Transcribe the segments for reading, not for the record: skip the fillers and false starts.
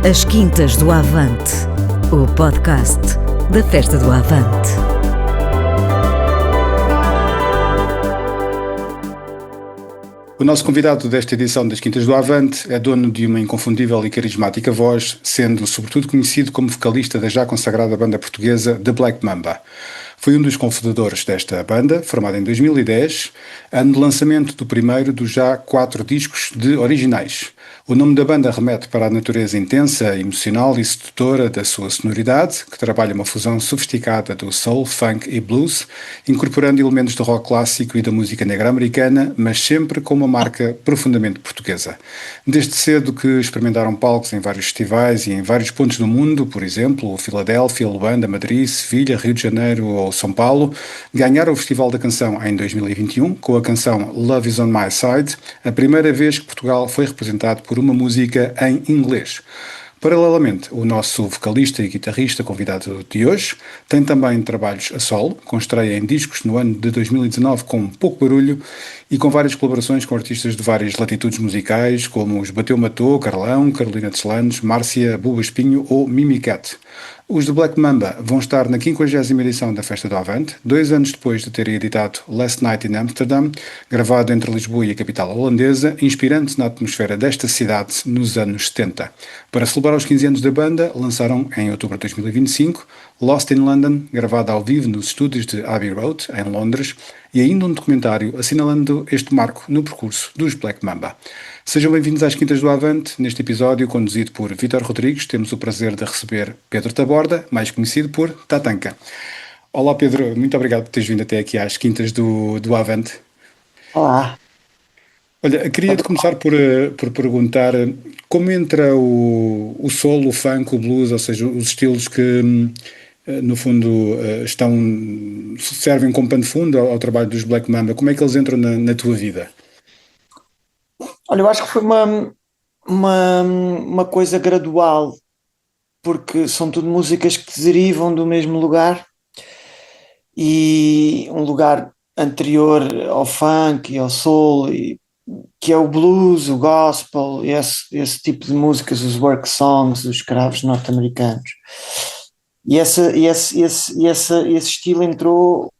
As Quintas do Avante, o podcast da Festa do Avante. O nosso convidado desta edição das Quintas do Avante é dono de uma inconfundível e carismática voz, sendo sobretudo conhecido como vocalista da já consagrada banda portuguesa The Black Mamba. Foi um dos cofundadores desta banda, formada em 2010, ano de lançamento do primeiro dos já 4 discos de originais. O nome da banda remete para a natureza intensa, emocional e sedutora da sua sonoridade, que trabalha uma fusão sofisticada do soul, funk e blues, incorporando elementos do rock clássico e da música negra americana, mas sempre com uma marca profundamente portuguesa. Desde cedo que experimentaram palcos em vários festivais e em vários pontos do mundo, por exemplo, Filadélfia, Luanda, Madrid, Sevilha, Rio de Janeiro ou São Paulo, ganharam o Festival da Canção em 2021 com a canção Love Is On My Side, a primeira vez que Portugal foi representado por uma música em inglês. Paralelamente, o nosso vocalista e guitarrista convidado de hoje tem também trabalhos a solo, com estreia em discos no ano de 2019 com pouco barulho e com várias colaborações com artistas de várias latitudes musicais, como os Bateu Matou, Carlão, Carolina Deslandes, Márcia, Buba Espinho ou Mimi Cat. Os de Black Mamba vão estar na 50ª edição da Festa do Avante, 2 anos depois de terem editado Last Night in Amsterdam, gravado entre Lisboa e a capital holandesa, inspirando-se na atmosfera desta cidade nos anos 70. Para celebrar os 15 anos da banda, lançaram em outubro de 2025 Lost in London, gravado ao vivo nos estúdios de Abbey Road, em Londres, e ainda um documentário assinalando este marco no percurso dos Black Mamba. Sejam bem-vindos às Quintas do Avante. Neste episódio, conduzido por Vítor Rodrigues, temos o prazer de receber Pedro Taborda, mais conhecido por Tatanka. Olá Pedro, muito obrigado por teres vindo até aqui às Quintas do Avante. Olá. Olha, queria-te começar por perguntar como entra o soul, o funk, o blues, ou seja, os estilos que no fundo servem como pano de fundo ao trabalho dos Black Mamba. Como é que eles entram na tua vida? Olha, eu acho que foi uma coisa gradual, porque são tudo músicas que derivam do mesmo lugar e um lugar anterior ao funk e ao soul, que é o blues, o gospel, esse tipo de músicas, os work songs dos escravos norte-americanos. E esse estilo entrou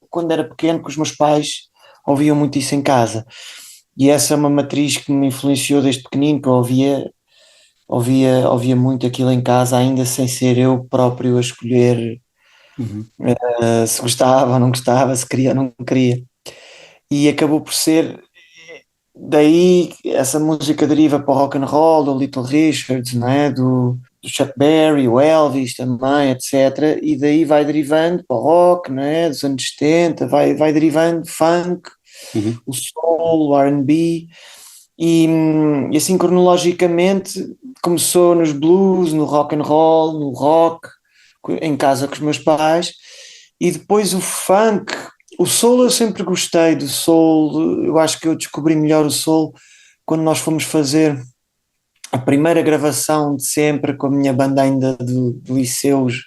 quando era pequeno, que os meus pais ouviam muito isso em casa. E essa é uma matriz que me influenciou desde pequenino, que eu ouvia muito aquilo em casa, ainda sem ser eu próprio a escolher se gostava ou não gostava, se queria ou não queria. E acabou por ser, daí essa música deriva para o rock and roll, do Little Richards, não é? do Chuck Berry, o Elvis também, etc. E daí vai derivando para o rock, não é? Dos anos 70, vai derivando funk, o soul, o R&B, e assim cronologicamente começou nos blues, no rock and roll, no rock, em casa com os meus pais, e depois o funk. O soul eu sempre gostei do soul, eu acho que eu descobri melhor o soul quando nós fomos fazer a primeira gravação de sempre com a minha banda ainda do Liceus,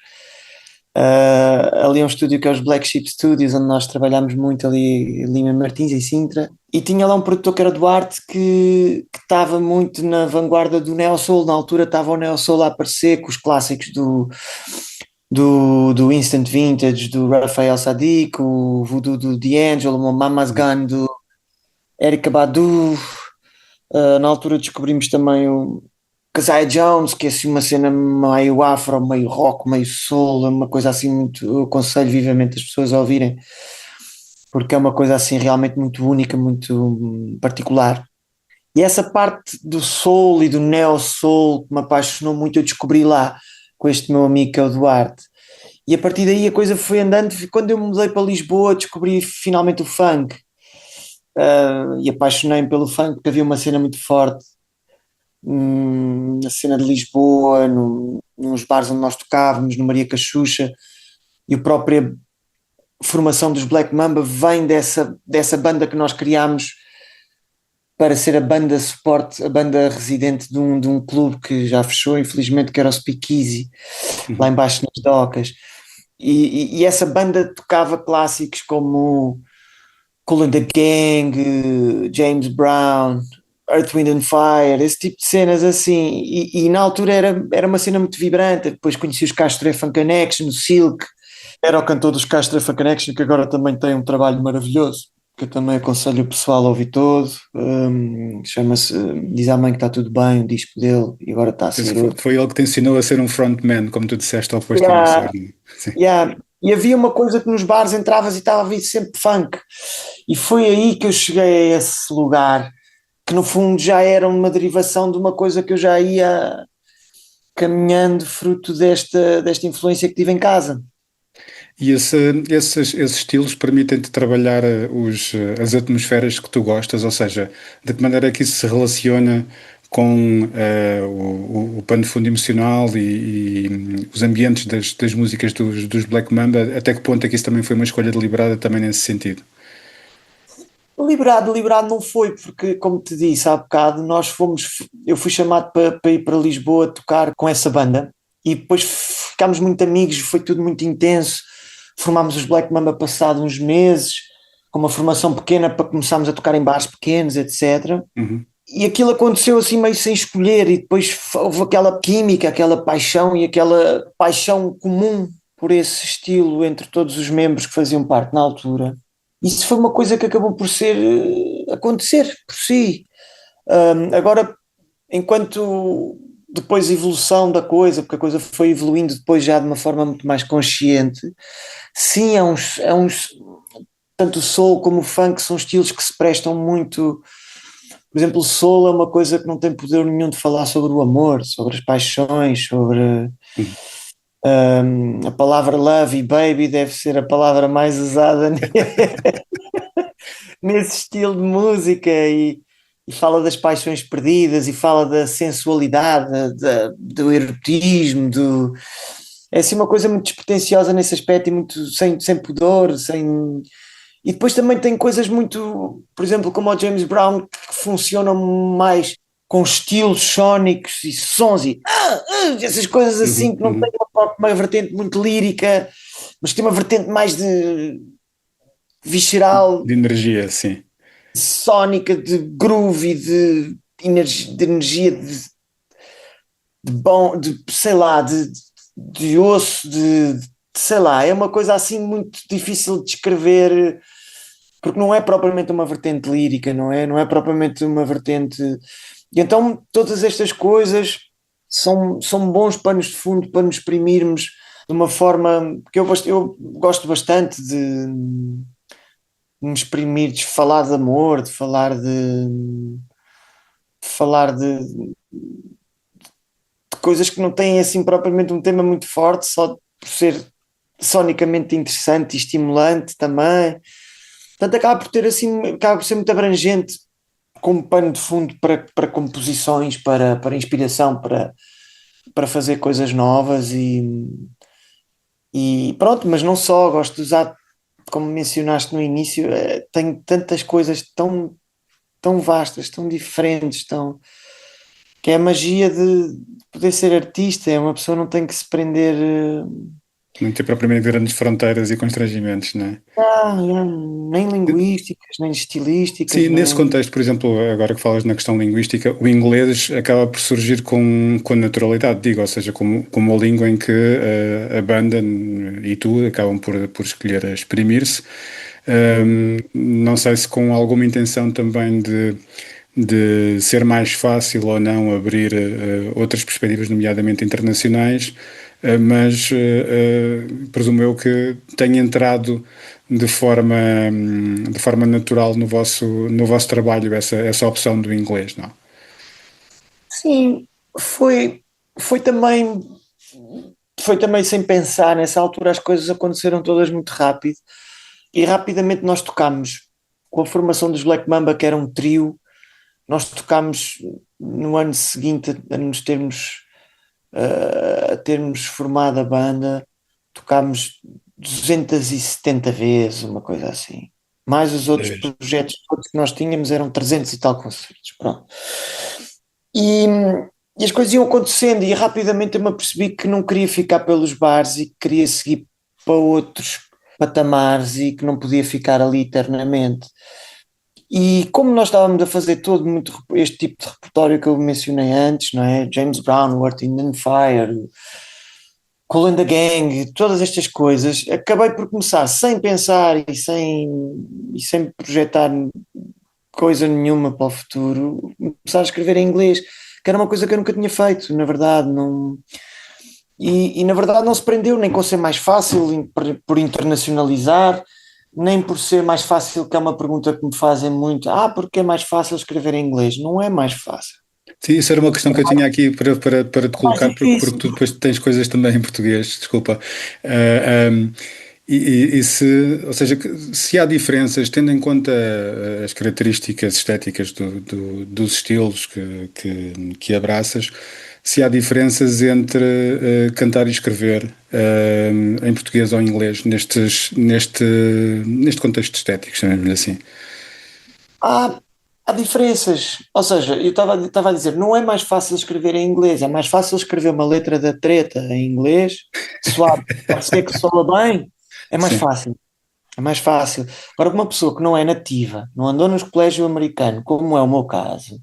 ali é um estúdio que é os Black Sheep Studios, onde nós trabalhámos muito ali em Lima Martins, em Sintra, e tinha lá um produtor que era Duarte, que estava muito na vanguarda do Neo Soul. Na altura estava o Neo Soul a aparecer com os clássicos do Instant Vintage, do Rafael Sadiq, o Voodoo do D'Angelo, o Mama's Gun do Erykah Badu. Na altura descobrimos também o Keziah Jones, que é assim uma cena meio afro, meio rock, meio soul, uma coisa assim muito, eu aconselho vivamente as pessoas a ouvirem, porque é uma coisa assim realmente muito única, muito particular. E essa parte do soul e do neo soul que me apaixonou muito, eu descobri lá com este meu amigo que é o Duarte. E a partir daí a coisa foi andando. Quando eu me mudei para Lisboa, descobri finalmente o funk, e apaixonei-me pelo funk, porque havia uma cena muito forte na cena de Lisboa, nos bares onde nós tocávamos, no Maria Cachucha, e a própria formação dos Black Mamba vem dessa banda que nós criámos para ser a banda suporte, a banda residente de um clube que já fechou, infelizmente, que era o Speakeasy, lá embaixo nas docas. E essa banda tocava clássicos como Kool and the Gang, James Brown, Earth, Wind and Fire, esse tipo de cenas assim, e na altura era uma cena muito vibrante. Depois conheci os Castro Funk Connection, o Silk, era o cantor dos Castro Funk Connection, que agora também tem um trabalho maravilhoso, que eu também aconselho o pessoal a ouvir todo. Chama-se Diz à Mãe que está tudo bem, o disco dele, e agora está a ser outro. Foi ele que te ensinou a ser um frontman, como tu disseste ao depois também Yeah, ser. Sim. yeah. E havia uma coisa que nos bares entravas e estava a vir sempre funk, e foi aí que eu cheguei a esse lugar, que no fundo já era uma derivação de uma coisa que eu já ia caminhando fruto desta influência que tive em casa. E esses estilos permitem-te trabalhar as atmosferas que tu gostas, ou seja, de que maneira é que isso se relaciona com o pano de fundo emocional e os ambientes das músicas dos Black Mamba, até que ponto é que isso também foi uma escolha deliberada também nesse sentido? Liberado não foi, porque, como te disse há bocado, eu fui chamado para ir para Lisboa tocar com essa banda e depois ficámos muito amigos, foi tudo muito intenso. Formámos os Black Mamba passado uns meses, com uma formação pequena para começarmos a tocar em bares pequenos, etc. Uhum. E aquilo aconteceu assim meio sem escolher, e depois houve aquela química, aquela paixão e aquela paixão comum por esse estilo entre todos os membros que faziam parte na altura. Isso foi uma coisa que acabou por acontecer por si. Agora, enquanto depois a evolução da coisa, porque a coisa foi evoluindo depois já de uma forma muito mais consciente, sim, tanto o soul como o funk são estilos que se prestam muito. Por exemplo, o soul é uma coisa que não tem poder nenhum de falar sobre o amor, sobre as paixões, sobre Uhum. a palavra love e baby deve ser a palavra mais usada nesse estilo de música, e fala das paixões perdidas e fala da sensualidade, do erotismo, é assim uma coisa muito despretensiosa nesse aspecto e muito sem pudor, sem. E depois também tem coisas muito, por exemplo, como o James Brown, que funcionam mais com estilos sónicos e sons e essas coisas assim, Uhum. que não têm uma vertente muito lírica, mas tem uma vertente mais de visceral, De energia, sim. sónica, de groove e de energia de bom, de sei lá, de osso, sei lá, é uma coisa assim muito difícil de descrever, porque não é propriamente uma vertente lírica, não é propriamente uma vertente. E então todas estas coisas são bons panos de fundo para nos exprimirmos de uma forma que eu gosto bastante de me exprimir, de falar de amor, de coisas que não têm assim propriamente um tema muito forte, só por ser sonicamente interessante e estimulante também. Portanto, acaba por ser muito abrangente como pano de fundo para composições, para inspiração, para fazer coisas novas e pronto, mas não só, gosto de usar, como mencionaste no início, tenho tantas coisas tão vastas, tão diferentes, que é a magia de poder ser artista, uma pessoa não tem que se prender Não ter propriamente grandes fronteiras e constrangimentos, não é? nem linguísticas, nem estilísticas, Sim, nesse nem. contexto, por exemplo, agora que falas na questão linguística, o inglês acaba por surgir com naturalidade, digo, ou seja, como uma língua em que a banda e tu acabam por escolher exprimir-se. Não sei se com alguma intenção também de ser mais fácil ou não abrir outras perspectivas, nomeadamente internacionais, mas presumo eu que tenha entrado de forma natural no vosso trabalho essa opção do inglês, não? Sim, foi, foi também, foi também sem pensar, nessa altura as coisas aconteceram todas muito rápido e rapidamente nós tocámos com a formação dos Black Mamba, que era um trio. Nós tocámos no ano seguinte a termos formado a banda, tocámos 270 vezes, uma coisa assim. Mais os outros projetos todos que nós tínhamos eram 300 e tal concertos. Pronto. E, e as coisas iam acontecendo e rapidamente eu me apercebi que não queria ficar pelos bares e que queria seguir para outros patamares e que não podia ficar ali eternamente. E como nós estávamos a fazer todo muito este tipo de repertório que eu mencionei antes, não é? James Brown, Earth, Wind and Fire, Kool and the Gang, todas estas coisas, acabei por começar sem pensar e sem projetar coisa nenhuma para o futuro, começar a escrever em inglês, que era uma coisa que eu nunca tinha feito, na verdade, não. E na verdade não se prendeu nem com ser mais fácil por internacionalizar, nem por ser mais fácil, que é uma pergunta que me fazem muito, porque é mais fácil escrever em inglês. Não é mais fácil. Sim, isso era uma questão que eu tinha aqui para te É mais colocar, porque difícil. tu depois tens coisas também em português, desculpa. E se, ou seja, se há diferenças, tendo em conta as características estéticas dos estilos que abraças, se há diferenças entre cantar e escrever em português ou em inglês neste contexto estético, chamemos-lhe assim. Há, há diferenças. Ou seja, eu estava a dizer, não é mais fácil escrever em inglês, é mais fácil escrever uma letra da Treta em inglês, suave, parecer que soa bem, é mais Sim. fácil. É mais fácil. Agora, uma pessoa que não é nativa, não andou nos colégios americanos, como é o meu caso,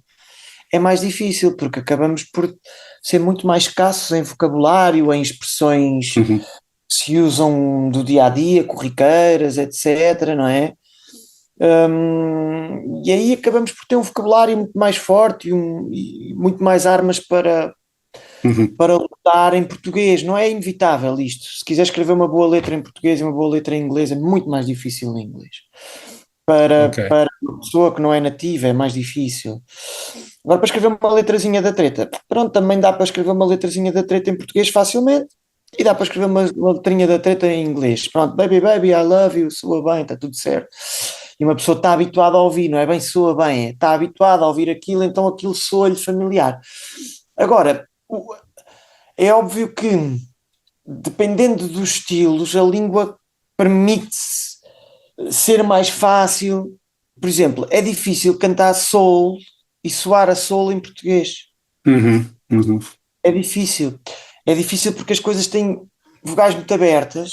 é mais difícil, porque acabamos por ser muito mais escassos em vocabulário, em expressões que Uhum. se usam do dia a dia, corriqueiras, etc., não é? E aí acabamos por ter um vocabulário muito mais forte e muito mais armas Uhum. para lutar em português. Não é inevitável isto. Se quiser escrever uma boa letra em português e uma boa letra em inglês, é muito mais difícil em inglês. Ok. Para uma pessoa que não é nativa, é mais difícil. Agora, para escrever uma letrazinha da Treta, pronto, também dá para escrever uma letrazinha da Treta em português facilmente. E dá para escrever uma letrinha da Treta em inglês. Pronto, baby, baby, I love you, soa bem, está tudo certo. E uma pessoa está habituada a ouvir, não é bem soa bem, está habituada a ouvir aquilo, então aquilo soa-lhe familiar. Agora, é óbvio que, dependendo dos estilos, a língua permite-se ser mais fácil. Por exemplo, é difícil cantar soul e soar a soul em português. Uhum. Uhum. É difícil. É difícil porque as coisas têm vogais muito abertas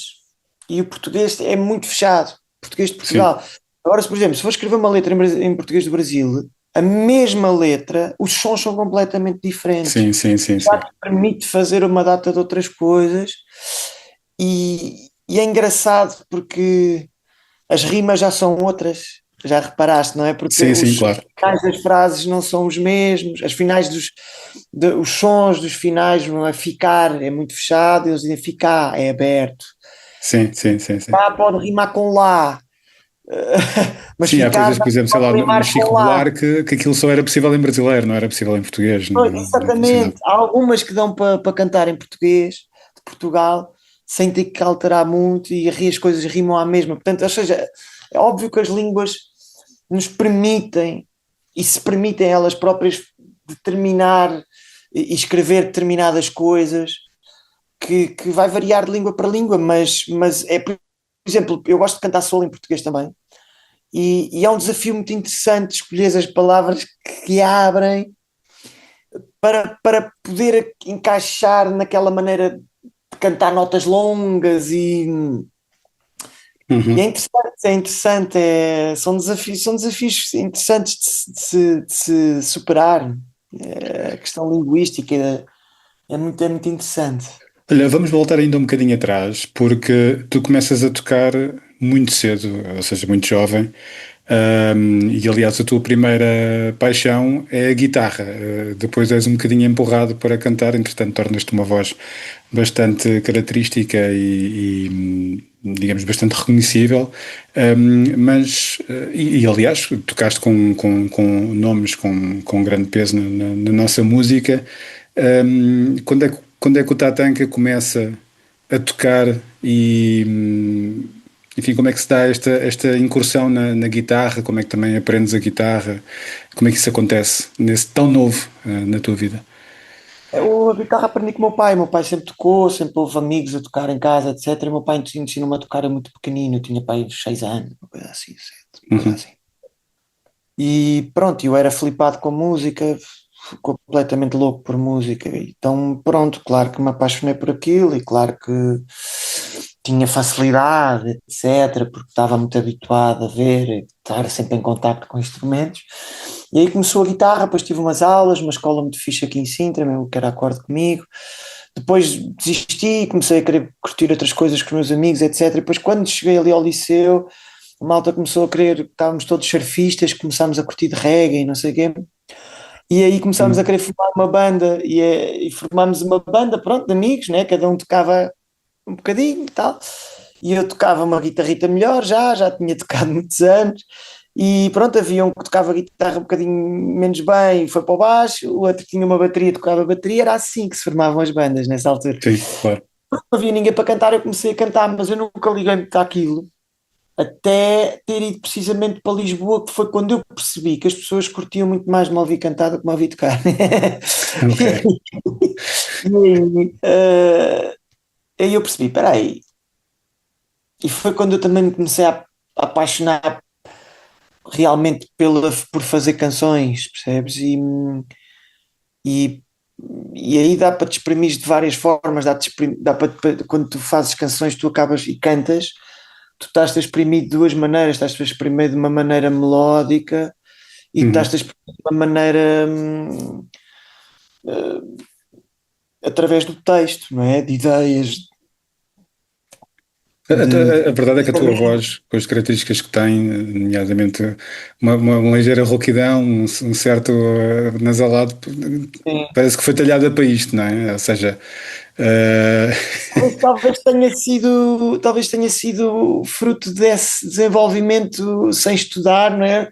e o português é muito fechado. Português de Sim, Portugal. Agora, por exemplo, se for escrever uma letra em português do Brasil, a mesma letra, os sons são completamente diferentes. sim, sim, sim, Já sim. te permite fazer uma data de outras coisas e é engraçado porque as rimas já são outras. Já reparaste, não é? Porque Sim, sim, os claro. finais das frases não são os mesmos, as finais os sons dos finais, não é? Ficar é muito fechado, eles dizem ficar é aberto. Sim, sim, sim, sim. Cá pode rimar com lá, mas Sim, há ficar coisas, por não exemplo, sei lá, pode no rimar com Chico lá. Buarque, que aquilo só era possível em brasileiro, não era possível em português, Pois, não funcionava. exatamente. Há algumas que dão para cantar em português de Portugal sem ter que alterar muito e as coisas rimam à mesma. Portanto, ou seja, é óbvio que as línguas nos permitem e se permitem elas próprias determinar e escrever determinadas coisas que vai variar de língua para língua, mas é, por exemplo, eu gosto de cantar solo em português também e é um desafio muito interessante escolher as palavras que abrem para poder encaixar naquela maneira de cantar notas longas e Uhum. é interessante, são desafios interessantes de se superar. A questão linguística é muito interessante. Olha, vamos voltar ainda um bocadinho atrás, porque tu começas a tocar muito cedo, ou seja, muito jovem, e aliás a tua primeira paixão é a guitarra. Depois és um bocadinho empurrado para cantar, entretanto tornas-te uma voz bastante característica digamos, bastante reconhecível. E, aliás, tocaste com nomes com grande peso na nossa música. Quando é que o Tatanka começa a tocar enfim, como é que se dá esta incursão na guitarra? Como é que também aprendes a guitarra? Como é que isso acontece nesse tão novo, na tua vida? Eu a guitarra aprendi com o meu pai sempre tocou, sempre houve amigos a tocar em casa, etc. E o meu pai ensinou-me a tocar muito pequenino, eu tinha pai uns 6 anos, uma coisa assim, 7, uma coisa Uhum. assim. E pronto, eu era flipado com música, completamente louco por música. Então, pronto, claro que me apaixonei por aquilo e claro que tinha facilidade, etc., porque estava muito habituado a ver, estar sempre em contacto com instrumentos. E aí começou a guitarra, depois tive umas aulas, uma escola muito fixe aqui em Sintra, mesmo que era acorde comigo. Depois desisti, comecei a querer curtir outras coisas com os meus amigos, etc. E depois, quando cheguei ali ao liceu, a malta começou a querer, estávamos todos surfistas, começámos a curtir de reggae e não sei o quê. E aí começámos a querer formar uma banda e formámos uma banda, pronto, de amigos, né? Cada um tocava um bocadinho e tal. E eu tocava uma guitarrita melhor já tinha tocado muitos anos. E pronto, havia um que tocava guitarra um bocadinho menos bem e foi para o baixo, o outro tinha uma bateria, tocava bateria, era assim que se formavam as bandas nessa altura. Sim, claro. Não havia ninguém para cantar, eu comecei a cantar, mas eu nunca liguei muito àquilo, até ter ido precisamente para Lisboa, que foi quando eu percebi que as pessoas curtiam muito mais me ouvir cantar do que me ouvir tocar. Ok. E aí, aí eu percebi, espera aí. E foi quando eu também me comecei a apaixonar realmente por fazer canções, percebes? E, e aí dá para te exprimir de várias formas, dá quando tu fazes canções, tu acabas e cantas, tu estás-te a exprimir de duas maneiras, estás-te a exprimir de uma maneira melódica e Uhum. estás-te a exprimir de uma maneira através do texto, não é? De ideias, de A verdade é que a tua voz, com as características que tem, nomeadamente uma ligeira rouquidão, um certo nasalado, parece que foi talhada para isto, não é? Ou seja, eh, talvez tenha sido fruto desse desenvolvimento sem estudar, não é?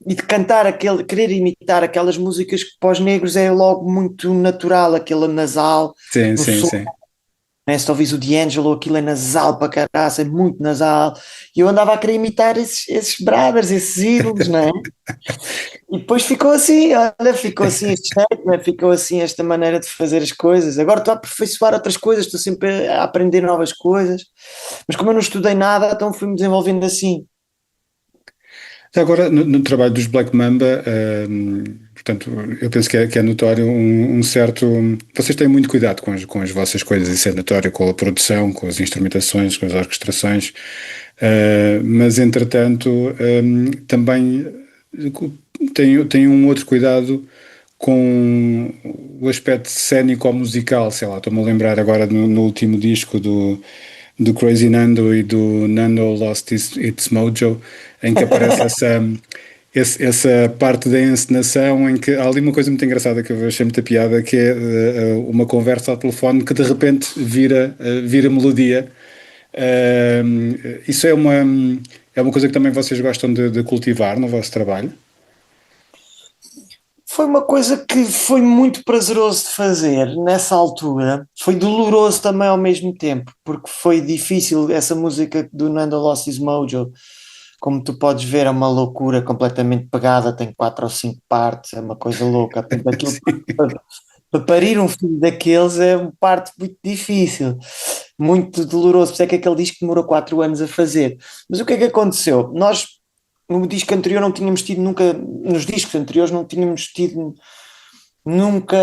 E de cantar querer imitar aquelas músicas que para os negros é logo muito natural, aquele nasal sim, no sim, som, sim. né? Se tu ouvis o D'Angelo, aquilo é nasal para caraça, é muito nasal. E eu andava a querer imitar esses brothers, esses ídolos, não é? E depois ficou assim, olha, ficou assim este jeito, né? Ficou assim esta maneira de fazer as coisas. Agora estou a aperfeiçoar outras coisas, estou sempre a aprender novas coisas, mas como eu não estudei nada, então fui-me desenvolvendo assim. Já agora, no trabalho dos Black Mamba, portanto, eu penso que é notório um certo. Vocês têm muito cuidado com as vossas coisas, isso é notório, com a produção, com as instrumentações, com as orquestrações, mas entretanto, também tem um outro cuidado com o aspecto cénico-musical, sei lá, estou-me a lembrar agora no último disco do Crazy Nando e do Nando Lost Its Mojo, em que aparece essa parte da encenação em que há ali uma coisa muito engraçada que eu achei muita piada, que é uma conversa ao telefone que de repente vira melodia. Isso é uma coisa que também vocês gostam de cultivar no vosso trabalho? Foi uma coisa que foi muito prazeroso de fazer nessa altura. Foi doloroso também ao mesmo tempo, porque foi difícil. Essa música do Nando Lost His Mojo, como tu podes ver, é uma loucura completamente pegada, tem 4 ou 5 partes, é uma coisa louca. Portanto, aquilo, para parir um filho daqueles é uma parte muito difícil, muito doloroso. Por isso é que aquele disco demorou 4 anos a fazer. Mas o que é que aconteceu? Nós, no disco anterior, não tínhamos tido nunca, nos discos anteriores, não tínhamos tido nunca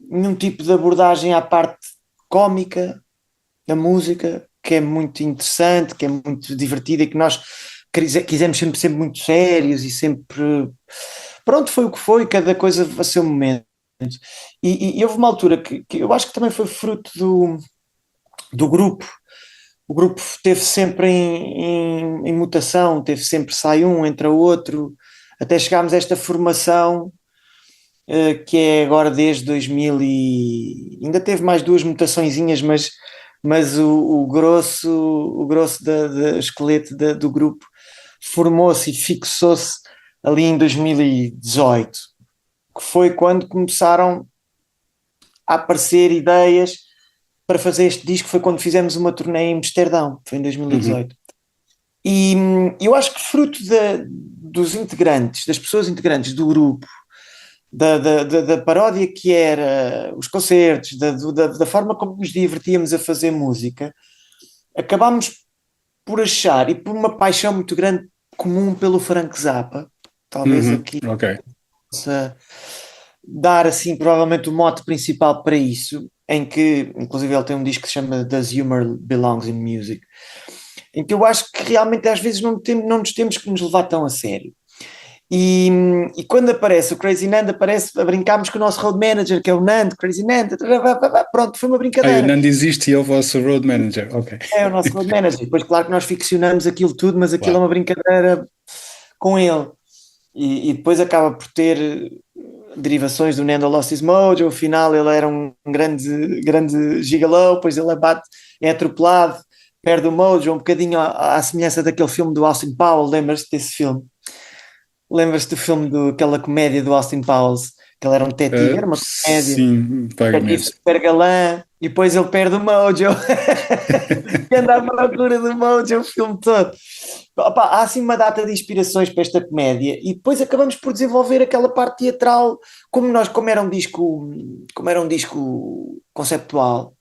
nenhum tipo de abordagem à parte cómica da música, que é muito interessante, que é muito divertida e que nós quisemos sempre muito sérios e sempre. Pronto, foi o que foi, cada coisa a seu momento. E houve uma altura que eu acho que também foi fruto do grupo. O grupo teve sempre em mutação, teve sempre sai um, entra outro, até chegarmos a esta formação que é agora desde 2000 e ainda teve mais 2 mutaçõezinhas, mas o grosso da esqueleto do grupo formou-se e fixou-se ali em 2018, que foi quando começaram a aparecer ideias para fazer este disco, foi quando fizemos uma turnê em Amsterdão, foi em Uhum. 2018. E eu acho que fruto dos integrantes, das pessoas integrantes do grupo, da paródia que era os concertos, da forma como nos divertíamos a fazer música, acabámos por achar, e por uma paixão muito grande comum pelo Frank Zappa, talvez Uhum. aqui Ok. possa dar assim provavelmente o mote principal para isso, em que, inclusive, ele tem um disco que se chama Does Humor Belongs in Music, em que eu acho que realmente às vezes não nos temos que nos levar tão a sério. E quando aparece o Crazy Nando, aparece a brincarmos com o nosso road manager, que é o Nando, Crazy Nando, pronto, foi uma O brincadeira. Nando existe e é o vosso road manager, ok. É o nosso road manager. Depois, claro que nós ficcionamos aquilo tudo, mas aquilo é Claro. uma brincadeira com ele. E depois acaba por ter derivações do Nando Lost His Mojo. Afinal, ele era um grande gigolô, depois ele é atropelado, perde o mojo, um bocadinho à semelhança daquele filme do Austin Powell. Lembras-te desse filme? Lembras-te do filme, daquela comédia do Austin Powers, que ele era um detetive, era uma comédia, Sim, detetive vagamente. super galã, e depois ele perde o mojo, e anda à procura do mojo o filme todo. Opa, há assim uma data de inspirações para esta comédia, e depois acabamos por desenvolver aquela parte teatral, como era um disco conceptual,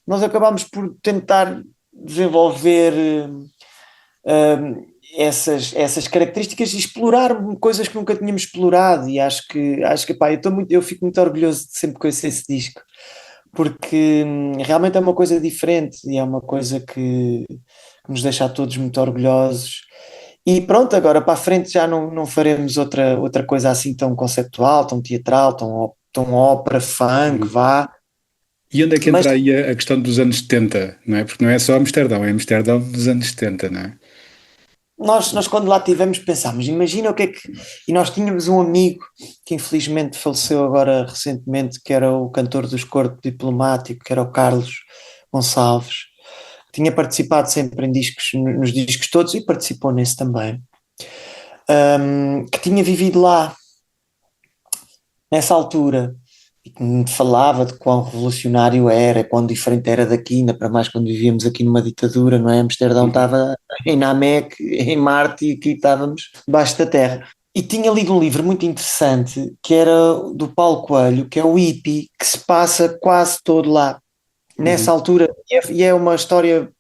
nós acabamos por tentar desenvolver essas características e explorar coisas que nunca tínhamos explorado. E acho que pá, eu fico muito orgulhoso de sempre conhecer esse disco, porque realmente é uma coisa diferente e é uma coisa que nos deixa a todos muito orgulhosos. E pronto, agora para a frente já não faremos outra coisa assim tão conceptual, tão teatral, tão ópera, funk, Uhum. vá. E onde é que Mas entra aí a questão dos anos 70, não é? Porque não é só Amsterdão, é Amsterdão dos anos 70, não é? nós quando lá estivemos pensámos, imagina o que é que... E nós tínhamos um amigo que infelizmente faleceu agora recentemente, que era o cantor dos Corpo Diplomático, que era o Carlos Gonçalves. Tinha participado sempre em discos, nos discos todos, e participou nesse também. Que tinha vivido lá nessa altura e que me falava de quão revolucionário era, quão diferente era daqui, ainda para mais quando vivíamos aqui numa ditadura, não é? Amsterdão Uhum. estava em Namek, em Marte, e aqui estávamos debaixo da terra. E tinha lido um livro muito interessante que era do Paulo Coelho, que é o Hippie, que se passa quase todo lá, nessa Uhum. altura, e é uma história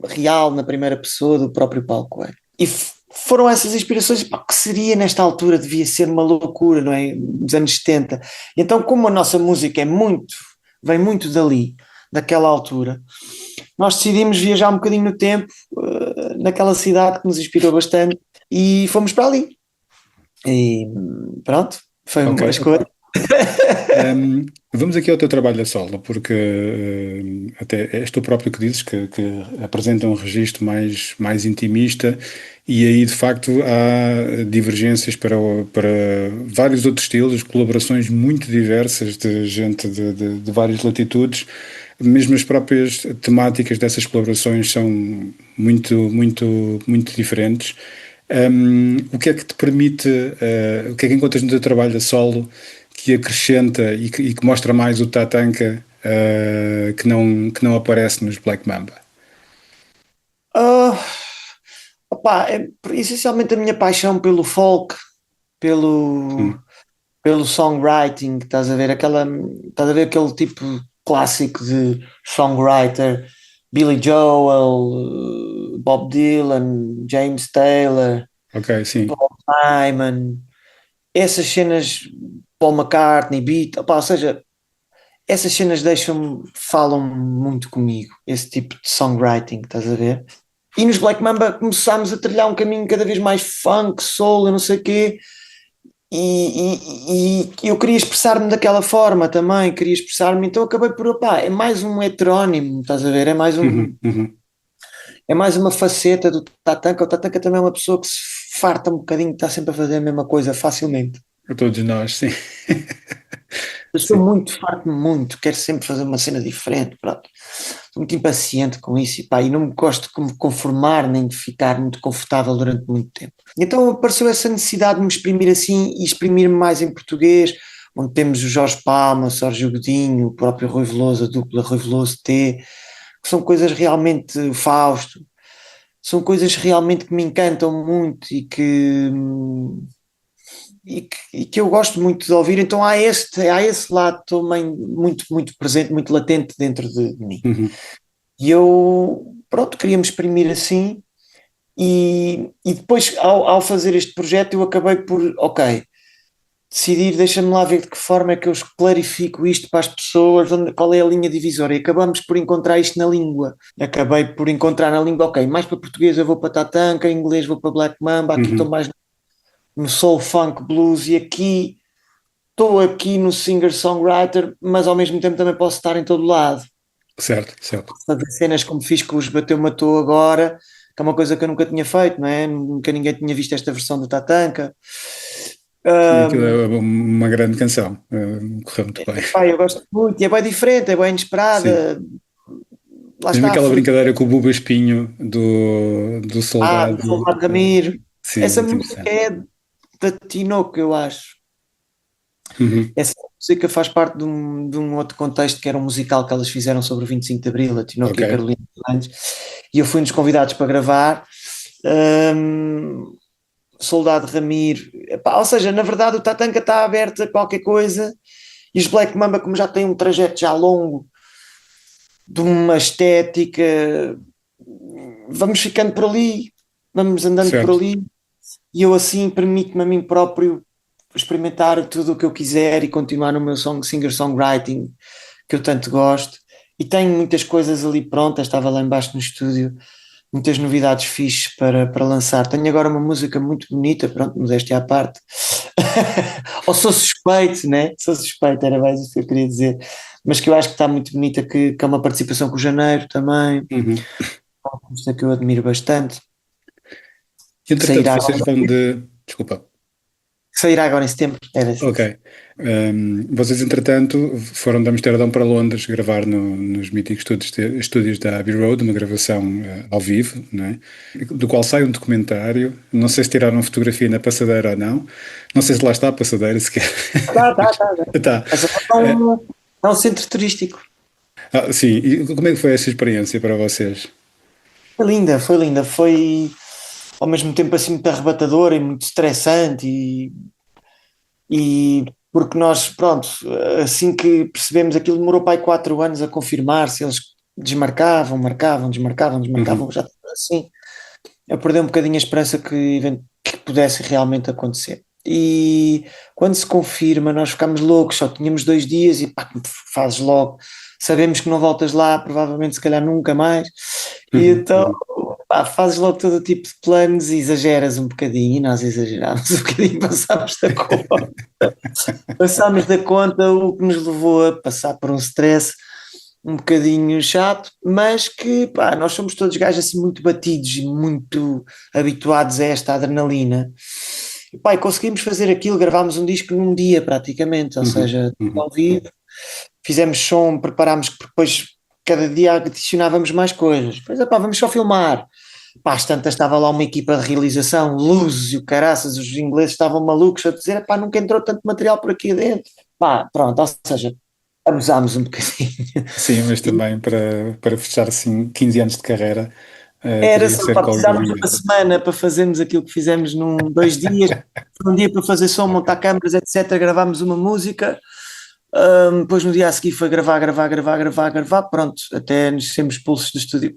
real na primeira pessoa do próprio Paulo Coelho. E foram essas inspirações, pá, que seria nesta altura, devia ser uma loucura, não é? Nos anos 70. Então, como a nossa música vem muito dali, daquela altura, nós decidimos viajar um bocadinho no tempo, naquela cidade que nos inspirou bastante, e fomos para ali. E pronto, foi Ok, uma ok. escolha. Vamos aqui ao teu trabalho a solo, porque até és tu próprio que dizes que apresenta um registro mais intimista e aí de facto há divergências para vários outros estilos, colaborações muito diversas de gente de várias latitudes, mesmo as próprias temáticas dessas colaborações são muito diferentes. O que é que te permite, o que é que encontras no teu trabalho a solo que acrescenta e que mostra mais o Tatanka que não aparece nos Black Mamba? Ah, opá, é essencialmente a minha paixão pelo folk, pelo, Hum, pelo songwriting, estás a ver aquele tipo clássico de songwriter, Billy Joel, Bob Dylan, James Taylor, ok, sim. Paul Simon, essas cenas, Paul McCartney, Beat, opá, ou seja, essas cenas falam muito comigo, esse tipo de songwriting, estás a ver? E nos Black Mamba começámos a trilhar um caminho cada vez mais funk, soul, eu não sei o quê, e eu queria expressar-me daquela forma também, queria expressar-me, então acabei por, opá, é mais um heterónimo, estás a ver? Uhum, uhum. É mais uma faceta do Tatanka. O Tatanka também é uma pessoa que se farta um bocadinho, está sempre a fazer a mesma coisa facilmente. A todos nós, sim. Eu sou Sim. muito, farto-me muito, quero sempre fazer uma cena diferente, pronto. Sou muito impaciente com isso, e pá, e não me gosto de me conformar nem de ficar muito confortável durante muito tempo. Então apareceu essa necessidade de me exprimir assim e exprimir-me mais em português, onde temos o Jorge Palma, o Sérgio Godinho, o próprio Rui Veloso, a dupla Rui Veloso T, que são coisas realmente, o Fausto, são coisas realmente que me encantam muito e que eu gosto muito de ouvir. Então há esse lado também muito presente, muito latente dentro de mim. Uhum. E eu, pronto, queria me exprimir assim, e depois, ao fazer este projeto, eu acabei por, ok, decidir, deixa-me lá ver de que forma é que eu clarifico isto para as pessoas, qual é a linha divisória. E acabamos por encontrar isto na língua. Acabei por encontrar na língua, ok, mais para português eu vou para Tatanka, em inglês vou para Black Mamba, aqui estou Uhum. mais no soul, funk, blues, e aqui estou aqui no singer-songwriter, mas ao mesmo tempo também posso estar em todo lado. Certo, certo. Fazer cenas como fiz com os Bateu Matou agora, que é uma coisa que eu nunca tinha feito, não é? Nunca ninguém tinha visto esta versão do Tatanka. E aquilo é uma grande canção, correu muito bem. Pá, eu gosto muito, e é bem diferente, é bem Sim. inesperada. Lá Mesmo está a aquela fruta. brincadeira com o Buba Espinho do Do soldado, Soldado Ramiro. sim, Essa muito música interessante. é da Tinoco, eu acho. Uhum. Essa música faz parte de um outro contexto que era um musical que elas fizeram sobre o 25 de Abril, a Tinoco Ok, e a Carolina Lange, e eu fui um dos convidados para gravar. Hum, Soldado Ramiro. Epá, ou seja, na verdade o Tatanka está aberto a qualquer coisa e os Black Mamba, como já têm um trajeto já longo de uma estética, vamos ficando por ali, vamos andando por certo. ali e eu assim permito-me a mim próprio experimentar tudo o que eu quiser e continuar no meu singer-songwriting que eu tanto gosto. E tenho muitas coisas ali prontas, estava lá embaixo no estúdio, muitas novidades fixes para lançar. Tenho agora uma música muito bonita, pronto, modéstia à parte. Ou sou suspeito, né? Sou suspeito, era mais isso que eu queria dizer. Mas que eu acho que está muito bonita, que é uma participação com o Janeiro também, Uhum. uma música que eu admiro bastante. E, entretanto, Sairá, vocês vão de. Desculpa. sairá agora em setembro, era isso. Ok. Vocês, entretanto, foram de Amsterdão para Londres gravar nos míticos estúdios da Abbey Road, uma gravação ao vivo, não é? Do qual sai um documentário. Não sei se tiraram fotografia na passadeira ou não. Não sei se lá está a passadeira sequer. Tá. Tá. Essa é um centro turístico. Sim, e como é que foi essa experiência para vocês? Foi linda, foi linda. Foi ao mesmo tempo assim muito arrebatadora e muito estressante e porque nós, pronto, assim que percebemos aquilo demorou para aí 4 anos a confirmar-se, eles desmarcavam, Uhum. já estava assim, eu perdi um bocadinho a esperança que pudesse realmente acontecer. E quando se confirma, nós ficámos loucos, só tínhamos 2 dias e pá, fazes logo, sabemos que não voltas lá, provavelmente se calhar nunca mais, e Uhum. então Uhum. pá, fazes logo todo o tipo de planos e exageras um bocadinho, e nós exagerámos um bocadinho, passámos da conta, o que nos levou a passar por um stress um bocadinho chato, mas que pá, nós somos todos gajos assim muito batidos e muito habituados a esta adrenalina. E, pá, e conseguimos fazer aquilo, gravámos um disco num dia praticamente, ou Uhum. seja, Uhum. ao vivo, fizemos som, preparámos, depois cada dia adicionávamos mais coisas. Depois, pá, vamos só filmar. Pá, às tantas estava lá uma equipa de realização, luzes e o caraças, os ingleses estavam malucos a dizer, pá, nunca entrou tanto material por aqui dentro. Pá, pronto, ou seja, abusámos um bocadinho. Sim, mas também para fechar assim 15 anos de carreira, Era teria que só ser para com algum precisarmos de uma movimento. semana para fazermos aquilo que fizemos num 2 dias, um dia para fazer som, montar câmaras, etc. Gravámos uma música, depois no dia a seguir foi gravar, pronto, até nos sermos expulsos do estúdio.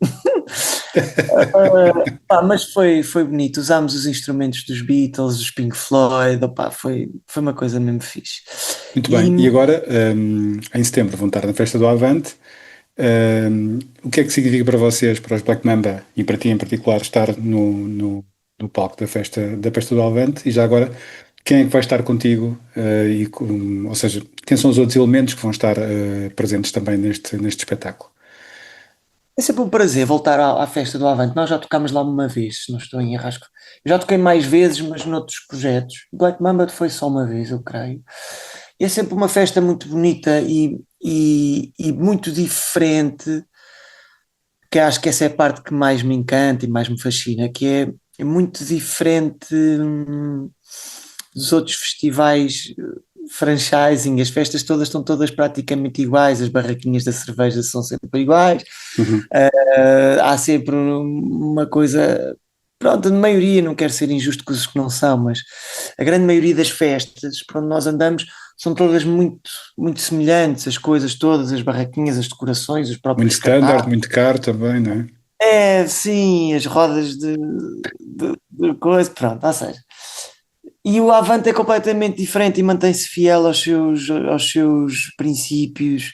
Pá, mas foi bonito, usámos os instrumentos dos Beatles, dos Pink Floyd, opá, foi uma coisa mesmo fixe. Muito E bem, e agora, em setembro, vão estar na Festa do Avante. O que é que significa para vocês, para os Black Mamba, e para ti em particular, estar no palco da Festa do Avante? E já agora, quem é que vai estar contigo? Ou seja, quem são os outros elementos que vão estar presentes também neste espetáculo? é sempre um prazer voltar à festa do Avante. Nós já tocámos lá uma vez, se não estou em erro. Eu já toquei mais vezes, mas noutros projetos. Black Mamba foi só uma vez, eu creio. E é sempre uma festa muito bonita e muito diferente, que acho que essa é a parte que mais me encanta e mais me fascina, que é muito diferente dos outros festivais franchising. As festas todas estão todas praticamente iguais, as barraquinhas da cerveja são sempre iguais. Uhum. Há sempre uma coisa, pronto, a maioria, não quero ser injusto com os que não são, mas a grande maioria das festas por onde nós andamos são todas muito, muito semelhantes, as coisas todas, as barraquinhas, as decorações, os Muito próprios standard, cartazes. muito caro também, não é? É, sim, as rodas de coisa, pronto, ou seja, E o Avante é completamente diferente e mantém-se fiel aos seus princípios,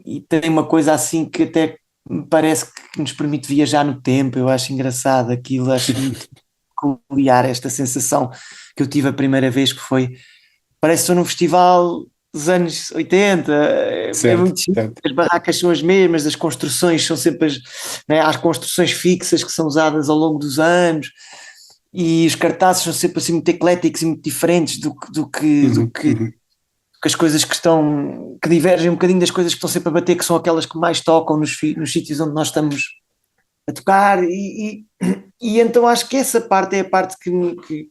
e tem uma coisa assim que até me parece que nos permite viajar no tempo. Eu acho engraçado aquilo, acho muito peculiar esta sensação que eu tive a primeira vez, que foi, parece que estou num festival dos anos 80, é muito certo. as barracas são as mesmas, as construções são sempre né, há as construções fixas que são usadas ao longo dos anos, e os cartazes são sempre assim muito ecléticos e muito diferentes do que as coisas que divergem um bocadinho das coisas que estão sempre a bater, que são aquelas que mais tocam nos sítios onde nós estamos a tocar, e então acho que essa parte é a parte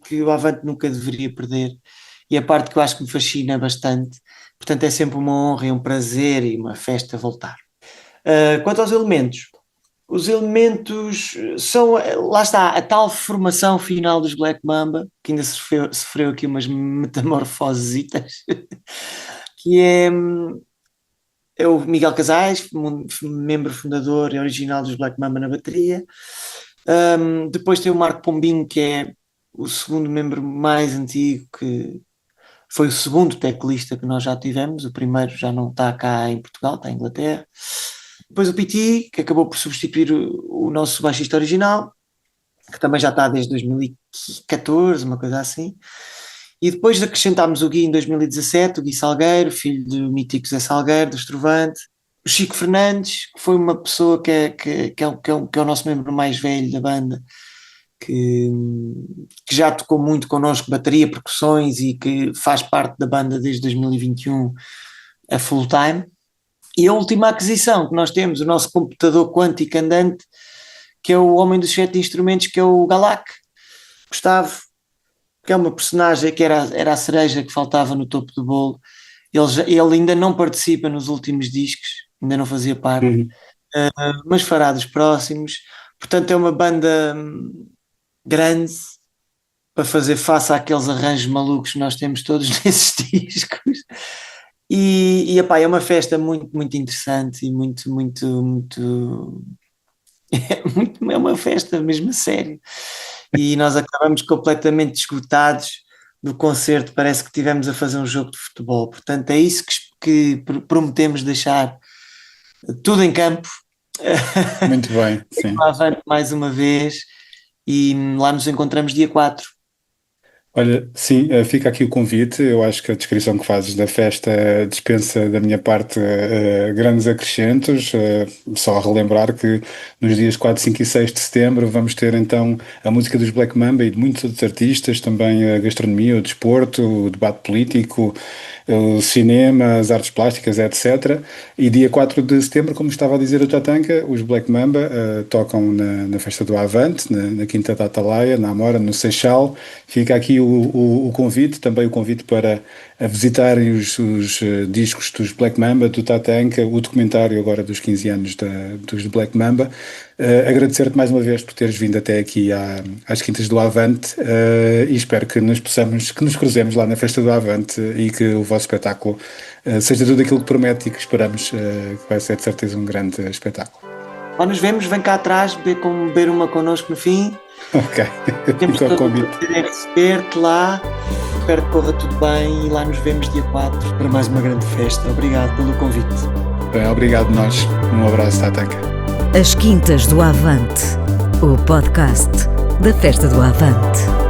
que o Avante nunca deveria perder, e a parte que eu acho que me fascina bastante. Portanto, é sempre uma honra e um prazer e uma festa voltar. Quanto aos elementos, os elementos são, lá está, a tal formação final dos Black Mamba, que ainda sofreu aqui umas metamorfositas, que é o Miguel Casais, membro fundador e original dos Black Mamba na bateria. Depois tem o Marco Pombinho, que é o segundo membro mais antigo, que foi o segundo teclista que nós já tivemos. O primeiro já não está cá em Portugal, está em Inglaterra. Depois o Piti, que acabou por substituir o nosso baixista original, que também já está desde 2014, uma coisa assim. E depois acrescentámos o Gui em 2017, o Gui Salgueiro, filho do mítico Zé Salgueiro, do Estrovante. O Chico Fernandes, que foi uma pessoa que é o nosso membro mais velho da banda, que já tocou muito connosco bateria, percussões, e que faz parte da banda desde 2021 a full time. E a última aquisição que nós temos, o nosso computador quântico andante, que é o homem dos 7 instrumentos, que é o Galac, Gustavo, que é uma personagem que era a cereja que faltava no topo do bolo. Ele ainda não participa nos últimos discos, ainda não fazia parte, mas fará dos próximos. Portanto, é uma banda grande para fazer face àqueles arranjos malucos que nós temos todos nesses discos. E epá, é uma festa muito, muito interessante e muito é uma festa mesmo a sério. E nós acabamos completamente esgotados do concerto, parece que estivemos a fazer um jogo de futebol. Portanto, é isso que prometemos deixar tudo em campo. Muito bem, sim. Mais uma vez, e lá nos encontramos dia 4. Olha, sim, fica aqui o convite. Eu acho que a descrição que fazes da festa dispensa da minha parte grandes acrescentos. Só a relembrar que nos dias 4, 5 e 6 de setembro vamos ter então a música dos Black Mamba e de muitos outros artistas, também a gastronomia, o desporto, o debate político, o cinema, as artes plásticas, etc. E dia 4 de setembro, como estava a dizer o Tatanka, os Black Mamba tocam na festa do Avante, na Quinta da Atalaia, na Amora, no Seixal. Fica aqui o convite, também o convite para visitarem os discos dos Black Mamba, do Tatanka, o documentário agora dos 15 anos dos Black Mamba. Agradecer-te mais uma vez por teres vindo até aqui às Quintas do Avante, e espero que nos cruzemos lá na festa do Avante e que o vosso espetáculo seja tudo aquilo que promete e que esperamos, que vai ser de certeza um grande espetáculo. Lá nos vemos, vem cá atrás, beber uma connosco no fim. Ok, temos todo o prazer em receber-te lá. Espero que corra tudo bem, e lá nos vemos dia 4 para mais uma grande festa. Obrigado pelo convite. Bem, obrigado nós. Um abraço, Tatanka. As Quintas do Avante, o podcast da Festa do Avante.